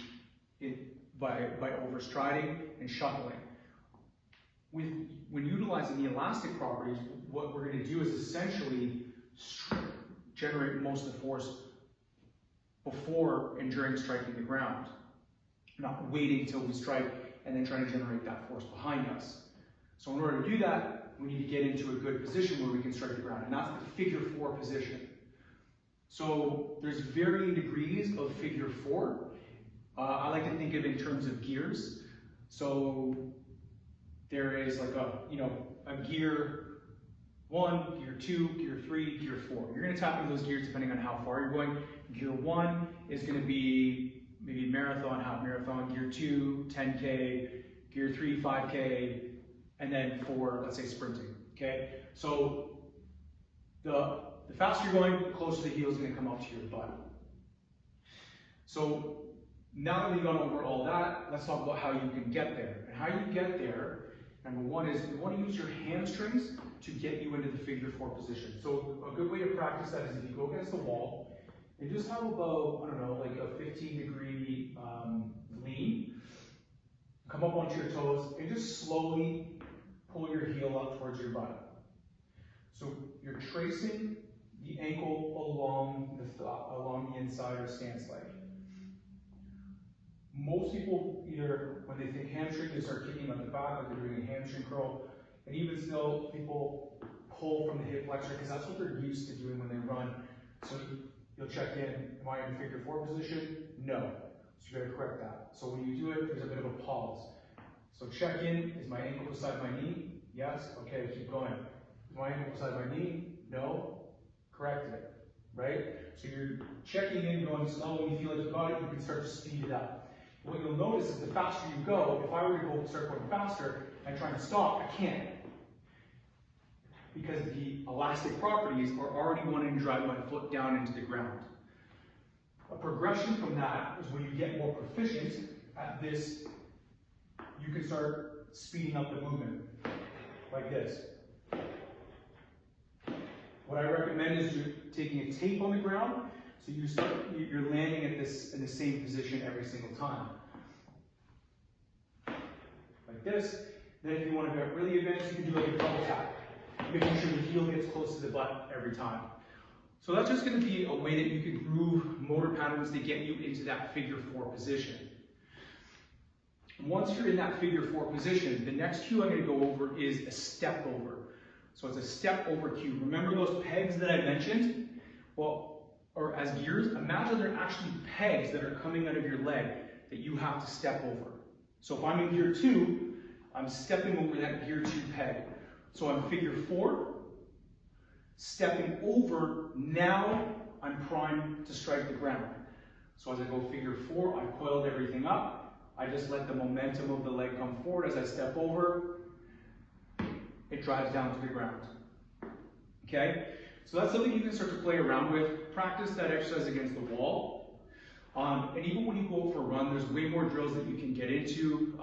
by overstriding and shuffling. When utilizing the elastic properties, what we're going to do is essentially generate most of the force before and during striking the ground, not waiting till we strike and then trying to generate that force behind us. So in order to do that, we need to get into a good position where we can strike the ground, and that's the figure 4 position. So there's varying degrees of figure 4. I like to think of it in terms of gears. So there is like a gear 1, gear 2, gear 3, gear 4. You're going to tap into those gears depending on how far you're going. Gear 1 is going to be maybe marathon, half marathon. Gear 2, 10K. Gear 3, 5K. And then 4, let's say sprinting. Okay? So the faster you're going, the closer the heel is going to come up to your butt. So now that we've gone over all that, let's talk about how you can get there. And how you get there, number one is you want to use your hamstrings to get you into the figure 4 position. So a good way to practice that is if you go against the wall and just have about, I don't know, like a 15-degree lean. Come up onto your toes and just slowly pull your heel up towards your butt. So you're tracing the ankle along the inside or stance leg. Most people either, when they think hamstring, they start kicking at the back like they're doing a hamstring curl. And even still, people pull from the hip flexor because that's what they're used to doing when they run. So You'll check in, am I in figure 4 position? No. So you gotta correct that. So when you do it, there's a bit of a pause. So check in, is my ankle beside my knee? Yes, okay, keep going. Is my ankle beside my knee? No, correct it, right? So you're checking in, going slow. When you feel like you got it, you can start to speed it up. What you'll notice is the faster you go, if I were to start going faster and trying to stop, I can't. Because the elastic properties are already wanting to drive my foot down into the ground. A progression from that is when you get more proficient at this, you can start speeding up the movement, like this. What I recommend is you're taking a tape on the ground, so you're landing at this in the same position every single time. Like this. Then if you want to get really advanced, you can do like a double tap, making sure the heel gets close to the butt every time. So that's just going to be a way that you can groove motor patterns to get you into that figure 4 position. Once you're in that figure 4 position, the next cue I'm going to go over is a step over. So it's a step over cue. Remember those pegs that I mentioned? Well, or as gears, imagine they're actually pegs that are coming out of your leg that you have to step over. So if I'm in gear 2, I'm stepping over that gear 2 peg. So I'm figure 4, stepping over, now I'm primed to strike the ground. So as I go figure 4, I've coiled everything up. I just let the momentum of the leg come forward as I step over. It drives down to the ground. Okay? So that's something you can start to play around with. Practice that exercise against the wall. And even when you go for a run, there's way more drills that you can get into.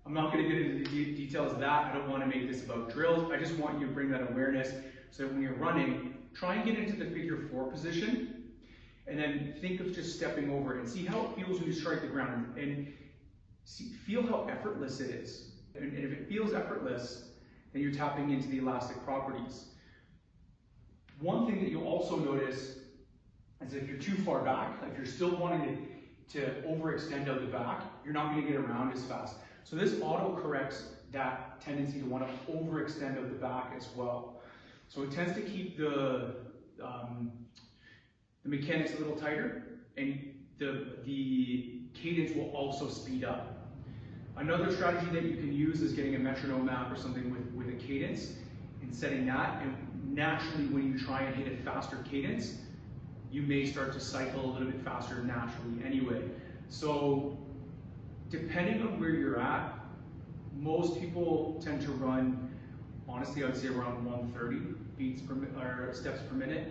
I'm not going to get into the details of that. I don't want to make this about drills. I just want you to bring that awareness so that when you're running, try and get into the figure 4 position, and then think of just stepping over and see how it feels when you strike the ground, and feel how effortless it is. And if it feels effortless, then you're tapping into the elastic properties. One thing that you'll also notice is if you're too far back, if you're still wanting to overextend out the back, you're not going to get around as fast. So this auto corrects that tendency to want to overextend out the back as well. So it tends to keep the mechanics a little tighter, and the cadence will also speed up. Another strategy that you can use is getting a metronome app or something with a cadence and setting that. And naturally, when you try and hit a faster cadence, you may start to cycle a little bit faster naturally anyway. So depending on where you're at, most people tend to run, honestly, I would say around 130 beats per or steps per minute.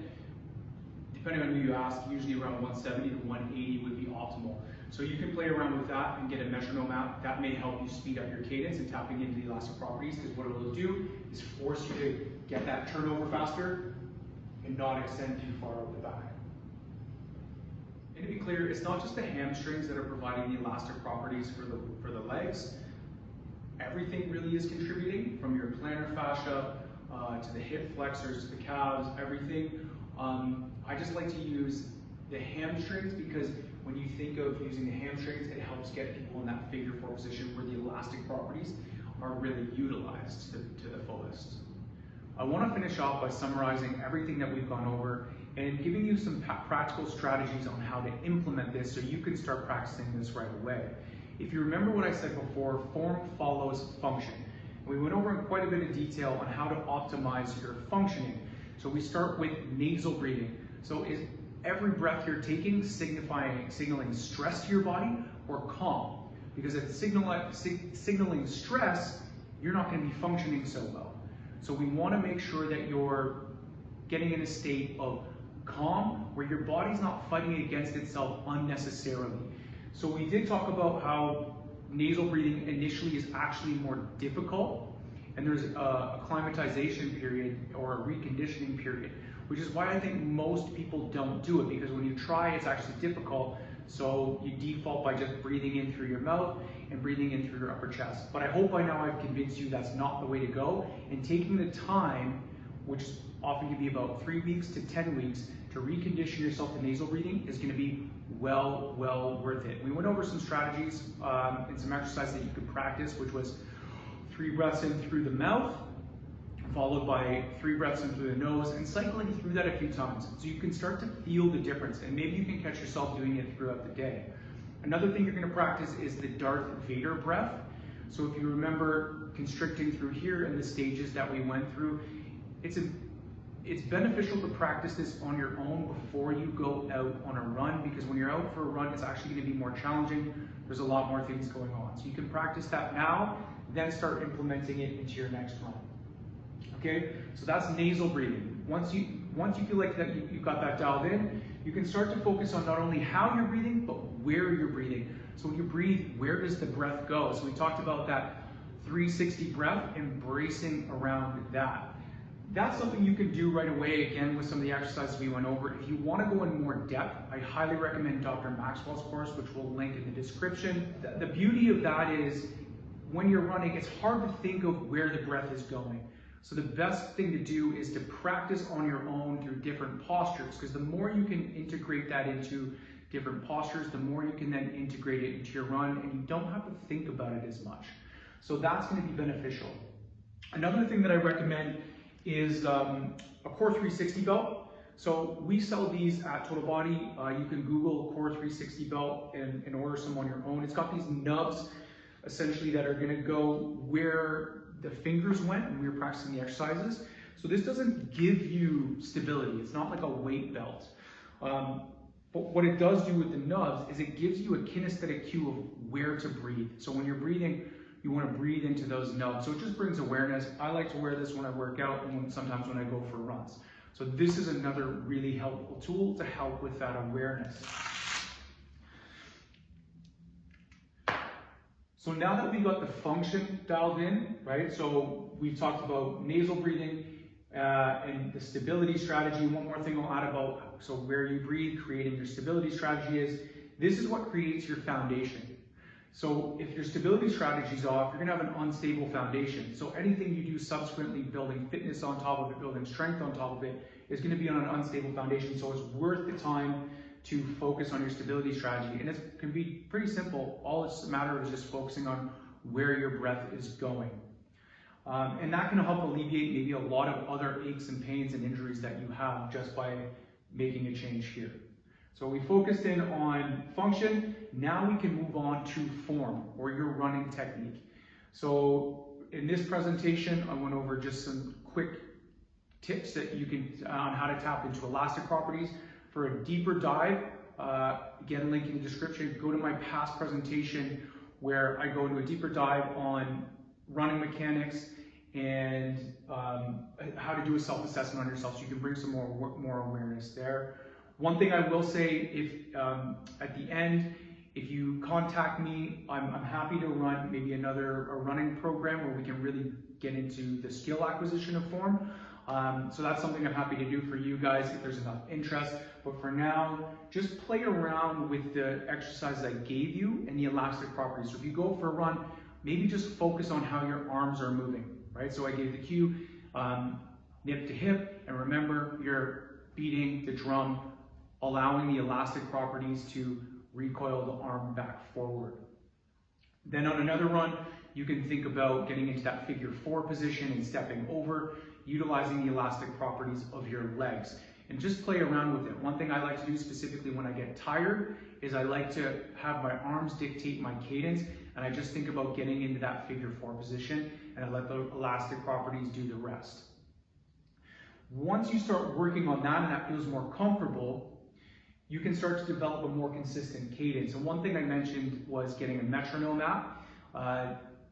Depending on who you ask, usually around 170 to 180 would be optimal. So you can play around with that and get a metronome app. That may help you speed up your cadence and tapping into the elastic properties, because what it will do is force you to get that turnover faster and not extend too far out the back. And to be clear, it's not just the hamstrings that are providing the elastic properties for the legs. Everything really is contributing, from your plantar fascia to the hip flexors to the calves, everything. I just like to use the hamstrings because when you think of using the hamstrings, it helps get people in that figure 4 position where the elastic properties are really utilized to the fullest. I want to finish off by summarizing everything that we've gone over and giving you some practical strategies on how to implement this so you can start practicing this right away. If you remember what I said before, form follows function. We went over in quite a bit of detail on how to optimize your functioning. So we start with nasal breathing. So is every breath you're taking signaling stress to your body or calm? Because if it's signaling stress, you're not going to be functioning so well. So we want to make sure that you're getting in a state of calm where your body's not fighting against itself unnecessarily. So we did talk about how nasal breathing initially is actually more difficult, and there's a acclimatization period or a reconditioning period, which is why I think most people don't do it, because when you try, it's actually difficult. So you default by just breathing in through your mouth and breathing in through your upper chest. But I hope by now I've convinced you that's not the way to go, and taking the time, which often can be about 3 weeks to 10 weeks, to recondition yourself to nasal breathing is going to be well worth it. We went over some strategies and some exercises that you could practice, which was 3 breaths in through the mouth, followed by 3 breaths in through the nose, and cycling through that a few times. So you can start to feel the difference, and maybe you can catch yourself doing it throughout the day. Another thing you're going to practice is the Darth Vader breath. So if you remember constricting through here and the stages that we went through, it's beneficial to practice this on your own before you go out on a run, because when you're out for a run, it's actually going to be more challenging. There's a lot more things going on. So you can practice that now, then start implementing it into your next run. Okay, so that's nasal breathing. Once you feel like that you've got that dialed in, you can start to focus on not only how you're breathing, but where you're breathing. So when you breathe, where does the breath go? So we talked about that 360 breath, embracing around that. That's something you can do right away, again, with some of the exercises we went over. If you want to go in more depth, I highly recommend Dr. Maxwell's course, which we'll link in the description. The beauty of that is, when you're running, it's hard to think of where the breath is going. So the best thing to do is to practice on your own through different postures, because the more you can integrate that into different postures, the more you can then integrate it into your run, and you don't have to think about it as much. So that's going to be beneficial. Another thing that I recommend is a Core 360 belt. So we sell these at Total Body. You can Google Core 360 belt and order some on your own. It's got these nubs essentially that are going to go where the fingers went when we were practicing the exercises. So this doesn't give you stability. It's not like a weight belt. But what it does do with the nubs is it gives you a kinesthetic cue of where to breathe. So when you're breathing, you want to breathe into those nubs. So it just brings awareness. I like to wear this when I work out and sometimes when I go for runs. So this is another really helpful tool to help with that awareness. So now that we've got the function dialed in, right? So we've talked about nasal breathing and the stability strategy. One more thing I'll add about so where you breathe, creating your stability strategy is, this is what creates your foundation. So if your stability strategy is off, you're going to have an unstable foundation. So anything you do subsequently, building fitness on top of it, building strength on top of it, is going to be on an unstable foundation. So it's worth the time to focus on your stability strategy. And it can be pretty simple. All it's a matter of is just focusing on where your breath is going. And that can help alleviate maybe a lot of other aches and pains and injuries that you have just by making a change here. So we focused in on function. Now we can move on to form, or your running technique. So in this presentation, I went over just some quick tips that you can on how to tap into elastic properties. For a deeper dive, again, link in the description, go to my past presentation where I go into a deeper dive on running mechanics and how to do a self-assessment on yourself, so you can bring some more awareness there. One thing I will say, if at the end, if you contact me, I'm happy to run maybe a running program where we can really get into the skill acquisition of form. So that's something I'm happy to do for you guys if there's enough interest. But for now, just play around with the exercises I gave you and the elastic properties. So if you go for a run, maybe just focus on how your arms are moving, right? So I gave the cue, hip to hip, and remember you're beating the drum, allowing the elastic properties to recoil the arm back forward. Then on another run, you can think about getting into that figure 4 position and stepping over, utilizing the elastic properties of your legs. And just play around with it. One thing I like to do specifically when I get tired is I like to have my arms dictate my cadence, and I just think about getting into that figure 4 position, and I let the elastic properties do the rest. Once you start working on that and that feels more comfortable, you can start to develop a more consistent cadence. And one thing I mentioned was getting a metronome app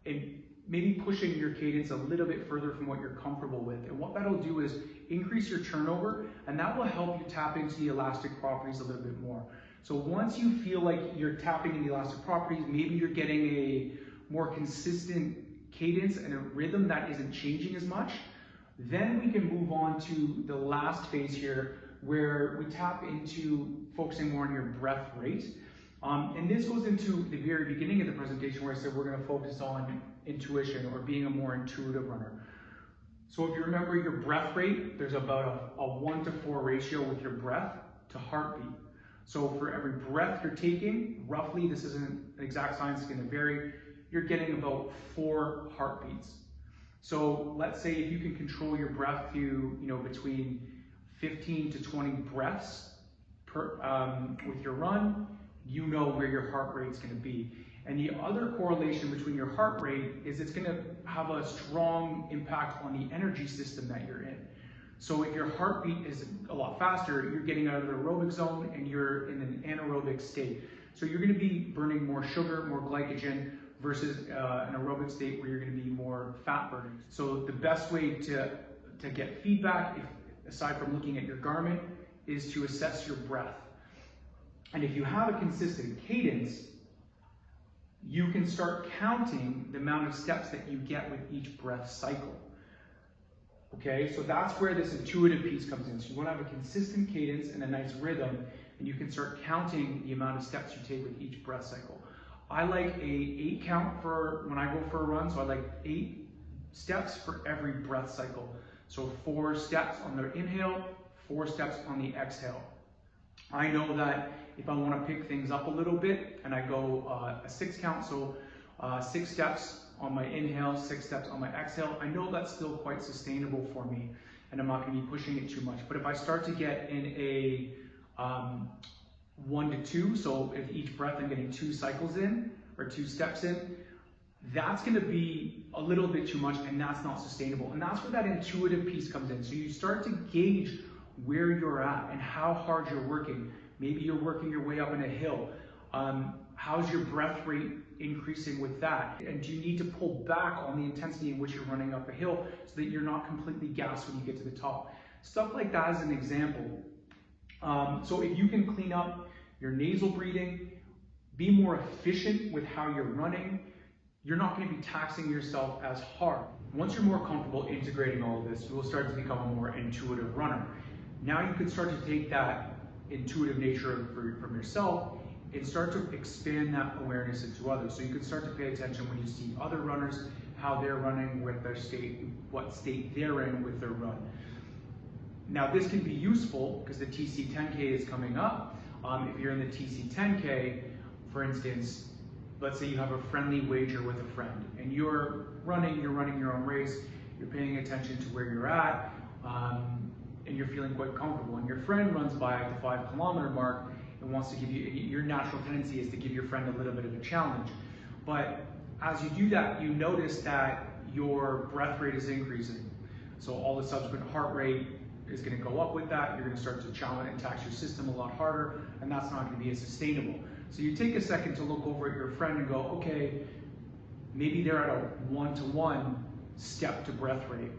and maybe pushing your cadence a little bit further from what you're comfortable with. And what that'll do is increase your turnover, and that will help you tap into the elastic properties a little bit more. So once you feel like you're tapping into the elastic properties, maybe you're getting a more consistent cadence and a rhythm that isn't changing as much, then we can move on to the last phase here, where we tap into focusing more on your breath rate. And this goes into the very beginning of the presentation where I said we're going to focus on intuition, or being a more intuitive runner. So if you remember your breath rate, there's about a 1-to-4 ratio with your breath to heartbeat. So for every breath you're taking, roughly, this isn't an exact science, it's going to vary, you're getting about 4 heartbeats. So let's say if you can control your breath to, between 15 to 20 breaths with your run, you know where your heart rate's going to be. And the other correlation between your heart rate is it's going to have a strong impact on the energy system that you're in. So if your heartbeat is a lot faster, you're getting out of the aerobic zone and you're in an anaerobic state. So you're going to be burning more sugar, more glycogen, versus an aerobic state where you're going to be more fat burning. So the best way to get feedback, aside from looking at your garment, is to assess your breath. And if you have a consistent cadence, you can start counting the amount of steps that you get with each breath cycle. Okay, so that's where this intuitive piece comes in. So you want to have a consistent cadence and a nice rhythm, and you can start counting the amount of steps you take with each breath cycle. I like a 8 count for when I go for a run, so I like 8 steps for every breath cycle. So 4 steps on the inhale, 4 steps on the exhale. I know that if I want to pick things up a little bit and I go a 6 count, so 6 steps on my inhale, 6 steps on my exhale, I know that's still quite sustainable for me and I'm not going to be pushing it too much. But if I start to get in a 1 to 2, so if each breath I'm getting 2 cycles in or 2 steps in, that's going to be a little bit too much and that's not sustainable. And that's where that intuitive piece comes in. So you start to gauge where you're at and how hard you're working. Maybe you're working your way up in a hill. How's your breath rate increasing with that? And do you need to pull back on the intensity in which you're running up a hill so that you're not completely gassed when you get to the top? Stuff like that as an example. So if you can clean up your nasal breathing, be more efficient with how you're running, you're not going to be taxing yourself as hard. Once you're more comfortable integrating all of this, you will start to become a more intuitive runner. Now you can start to take that intuitive nature from yourself and start to expand that awareness into others. So you can start to pay attention when you see other runners, how they're running with their state, what state they're in with their run. Now this can be useful because the TC 10K is coming up. If you're in the TC 10K, for instance, let's say you have a friendly wager with a friend and you're running your own race, you're paying attention to where you're at, and you're feeling quite comfortable, and your friend runs by at the 5 kilometer mark and wants to give you, your natural tendency is to give your friend a little bit of a challenge. But as you do that, you notice that your breath rate is increasing. So all the subsequent heart rate is going to go up with that. You're going to start to challenge and tax your system a lot harder, and that's not going to be as sustainable. So you take a second to look over at your friend and go, okay, maybe they're at a 1-to-1 step to breath rate.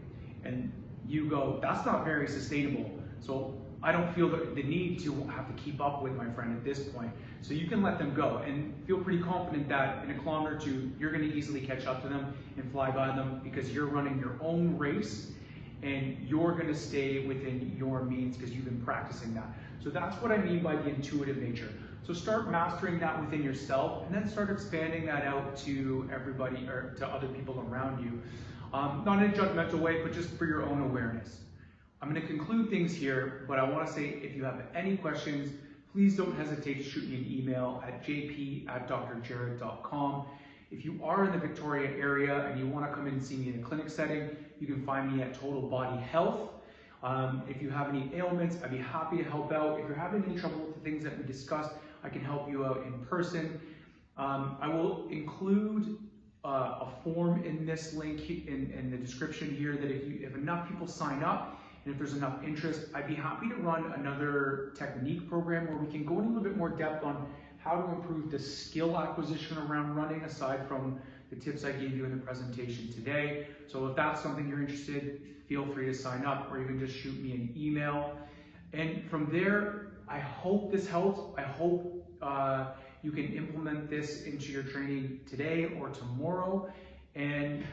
And you go, that's not very sustainable. So I don't feel the need to have to keep up with my friend at this point. So you can let them go and feel pretty confident that in a kilometer or 2, you're going to easily catch up to them and fly by them because you're running your own race and you're going to stay within your means because you've been practicing that. So that's what I mean by the intuitive nature. So start mastering that within yourself and then start expanding that out to everybody or to other people around you. Not in a judgmental way, but just for your own awareness. I'm going to conclude things here, but I want to say if you have any questions, please don't hesitate to shoot me an email at jp@drjaritt.com. If you are in the Victoria area and you want to come in and see me in a clinic setting, you can find me at Total Body Health. If you have any ailments, I'd be happy to help out. If you're having any trouble with the things that we discussed, I can help you out in person. I will include a form in this link in the description here that if enough people sign up and if there's enough interest, I'd be happy to run another technique program where we can go in a little bit more depth on how to improve the skill acquisition around running aside from the tips I gave you in the presentation today. So if that's something you're interested, feel free to sign up or even just shoot me an email. And from there, I hope this helps. I hope you can implement this into your training today or tomorrow. And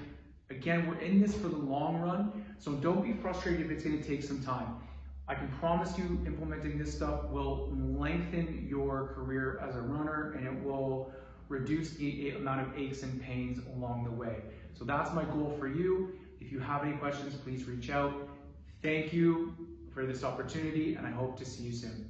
again, we're in this for the long run, so don't be frustrated if it's going to take some time. I can promise you implementing this stuff will lengthen your career as a runner and it will reduce the amount of aches and pains along the way. So that's my goal for you. If you have any questions, please reach out. Thank you for this opportunity and I hope to see you soon.